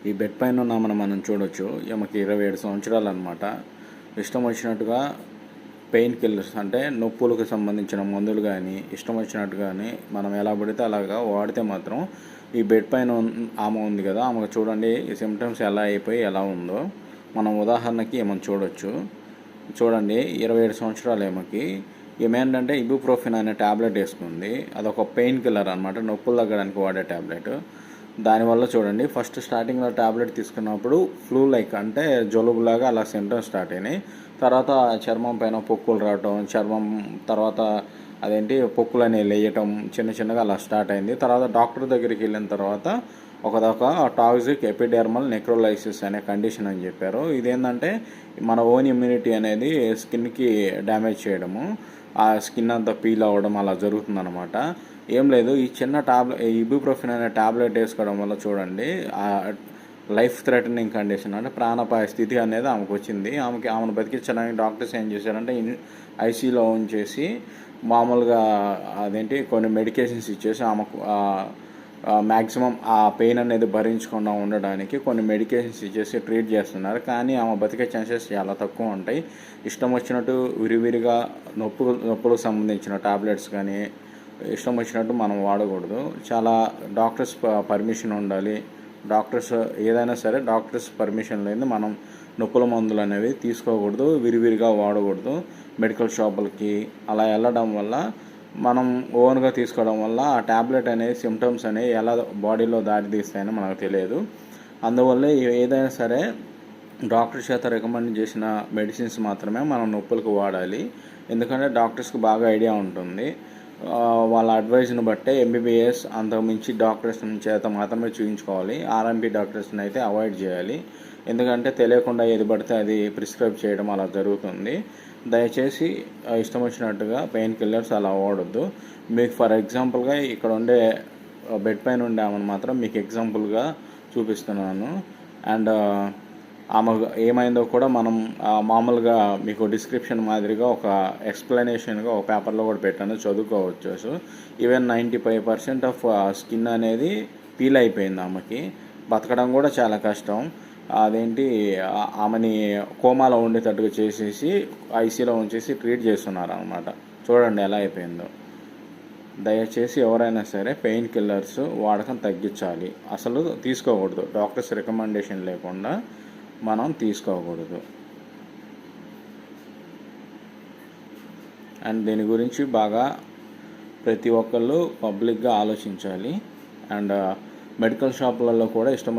ఈ బెడ్ పైన ఉన్నామని మనం చూడొచ్చు. ఈమెకి 27 సంవత్సరాలు అనమాట. ఇష్టం వచ్చినట్టుగా పెయిన్ కిల్లర్స్ అంటే నొప్పులకు సంబంధించిన మందులు కానీ ఇష్టం వచ్చినట్టు కానీ మనం ఎలా పడితే అలాగా వాడితే మాత్రం ఈ బెడ్ పైన ఆమె ఉంది కదా, ఆమెకు చూడండి ఈ సిమ్టమ్స్ ఎలా అయిపోయి ఎలా ఉందో మనం ఉదాహరణకి ఏమని చూడొచ్చు. చూడండి 27 సంవత్సరాలు ఈమెకి. ఈమె ఏంటంటే ఇబుప్రోఫెన్ అనే ట్యాబ్లెట్ వేసుకుంది. అదొక పెయిన్ కిల్లర్ అనమాట, నొప్పులు తగ్గడానికి వాడే ట్యాబ్లెట్. దానివల్ల చూడండి ఫస్ట్ స్టార్టింగ్లో ట్యాబ్లెట్ తీసుకున్నప్పుడు ఫ్లూ లైక్ అంటే జలుబులాగా అలా సిమ్టమ్స్ స్టార్ట్ అయినాయి. తర్వాత చర్మం పైన పొక్కులు రావటం, చర్మం తర్వాత పొక్కులు అనేవి లేయటం చిన్న చిన్నగా అలా స్టార్ట్ అయింది. తర్వాత డాక్టర్ దగ్గరికి వెళ్ళిన తర్వాత ఒకదొక టాక్సిక్ ఎపిడెర్మల్ నెక్రోలైసిస్ అనే కండిషన్ అని చెప్పారు. ఇదేంటంటే మన ఓన్ ఇమ్యూనిటీ అనేది స్కిన్కి డ్యామేజ్ చేయడము, ఆ స్కిన్ అంతా పీల్ అవ్వడం అలా జరుగుతుందన్నమాట. ఏం లేదు, ఈ చిన్న ఇబుప్రోఫెన్ అనే ట్యాబ్లెట్ వేసుకోవడం వల్ల చూడండి లైఫ్ థ్రెటనింగ్ కండిషన్ అంటే ప్రాణాపాయ స్థితి అనేది ఆమెకు వచ్చింది. ఆమెను బతికించడానికి డాక్టర్స్ ఏం చేశారంటే ఐసీలో ఉంచేసి మామూలుగా కొన్ని మెడికేషన్స్ ఇచ్చేసి ఆమెకు మ్యాక్సిమం ఆ పెయిన్ అనేది భరించకుండా ఉండడానికి కొన్ని మెడికేషన్స్ ఇచ్చేసి ట్రీట్ చేస్తున్నారు. కానీ ఆమె బతికే ఛాన్సెస్ చాలా తక్కువ ఉంటాయి. ఇష్టం వచ్చినట్టు విరివిరిగా నొప్పులకు సంబంధించిన టాబ్లెట్స్ కానీ ఇష్టం వచ్చినట్టు మనం వాడకూడదు. చాలా డాక్టర్స్ పర్మిషన్ ఉండాలి. డాక్టర్స్ ఏదైనా సరే డాక్టర్స్ పర్మిషన్ లేని మనం నొప్పుల మందులు అనేవి తీసుకోకూడదు, విరివిరిగా వాడకూడదు. మెడికల్ షాపులకి అలా వెళ్ళడం వల్ల మనం ఓన్గా తీసుకోవడం వల్ల ఆ ట్యాబ్లెట్ అనేది సిమ్టమ్స్ అనేవి ఎలా బాడీలో దారి తీస్తాయని మనకు తెలియదు. అందువల్ల ఏదైనా సరే డాక్టర్ చేత రికమెండ్ చేసిన మెడిసిన్స్ మాత్రమే మనం నొప్పులకు వాడాలి. ఎందుకంటే డాక్టర్స్కి బాగా ఐడియా ఉంటుంది. వాళ్ళ అడ్వైజ్ని బట్టే ఎంబీబీఎస్ అంతకుమించి డాక్టర్స్ చేత మాత్రమే చూపించుకోవాలి. ఆర్ఎంపీ డాక్టర్స్ని అయితే అవాయిడ్ చేయాలి. ఎందుకంటే తెలియకుండా ఏది పడితే అది ప్రిస్క్రైబ్ చేయడం అలా జరుగుతుంది. దయచేసి ఇష్టం వచ్చినట్టుగా పెయిన్ కిల్లర్స్ అలా వాడొద్దు. మీకు ఫర్ ఎగ్జాంపుల్గా ఇక్కడ ఉండే బెడ్ పైన ఉండే ఆమెను మాత్రం మీకు ఎగ్జాంపుల్గా చూపిస్తున్నాను. అండ్ ఆమె ఏమైందో కూడా మనం మామూలుగా మీకు డిస్క్రిప్షన్ మాదిరిగా ఒక ఎక్స్ప్లెనేషన్గా ఒక పేపర్లో కూడా పెట్టాను, చదువుకోవచ్చు. సో ఈవెన్ 95% ఆఫ్ స్కిన్ అనేది పీల్ అయిపోయింది. ఆమెకి బతకడం కూడా చాలా కష్టం. ఆమెని కోమాలో ఉండేటట్టుగా చేసేసి ఐసీలో ఉంచేసి ట్రీట్ చేస్తున్నారు అనమాట. చూడండి ఎలా అయిపోయిందో. దయచేసి ఎవరైనా సరే పెయిన్ కిల్లర్స్ వాడకం తగ్గించాలి. అసలు తీసుకోకూడదు, డాక్టర్స్ రికమెండేషన్ లేకుండా మనం తీసుకోకూడదు. అండ్ దీని గురించి బాగా ప్రతి ఒక్కళ్ళు పబ్లిక్గా ఆలోచించాలి. అండ్ మెడికల్ షాపులలో కూడా ఇష్టం